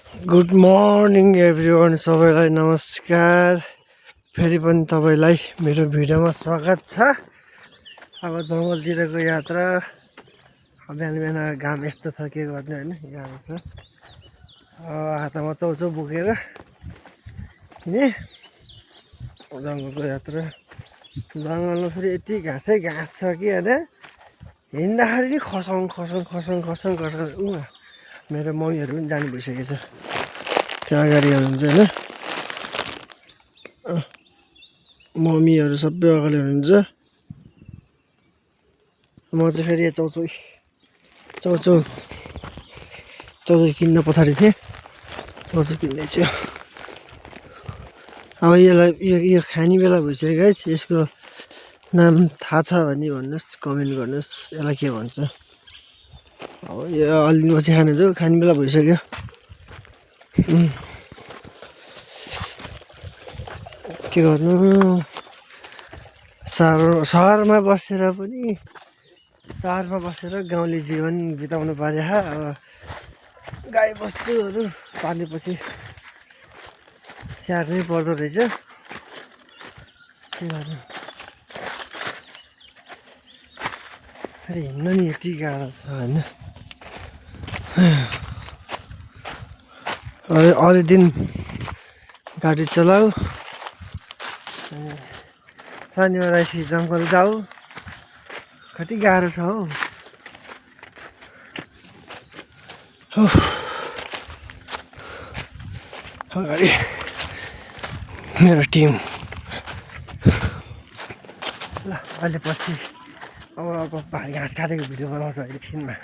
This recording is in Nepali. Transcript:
गुड मर्निङ एभ्रिवान, सबैलाई नमस्कार। फेरि पनि तपाईँलाई मेरो भिडियोमा स्वागत छ। अब जङ्गलतिरको यात्रा। बिहान बिहान घाम यस्तो छ, के गर्ने होइन, गाह्रो छ। हातमा चौचो बोकेर हिँडेँ जङ्गलको यात्रा। जङ्गलमा फेरि यति घाँसै घाँस छ कि होइन, हिँड्दाखेरि खसङ खसङ खसङ खसङ खसङ। मेरो मम्मीहरू पनि जानु भइसकेको छ, त्यहाँ अगाडि हुनुहुन्छ होइन, मम्मीहरू सबै अगाडि हुनुहुन्छ। म चाहिँ फेरि चौचौ चौचौ चौचौ किन्न पछाडि थिएँ, चौचौ किन्दैछु। अब यो खाने बेला भइसक्यो गाइस। यसको नाम थाहा छ भने भन्नुहोस्, कमेन्ट गर्नुहोस्, यसलाई के भन्छ। अब यो अलि दिनपछि खाने बेला भइसक्यो। के गर्नु, सहरमा बसेर गाउँले जीवन बिताउनु पर्यो। अब गाई बस्तुहरू पालेपछि स्याहार्नै पर्दो रहेछ। के गर्नु, फेरि हिँड्न नि यति गाह्रो छ होइन। अरू दिन गाडी चलाऊ, शनिबार आएपछि जङ्गल जाऊ, कति गाह्रो छ हौ। अगाडि मेरो टिम। ल अहिले पछि अब घाँस काटेको भिडियो बनाउँछ अहिले एकछिनमा।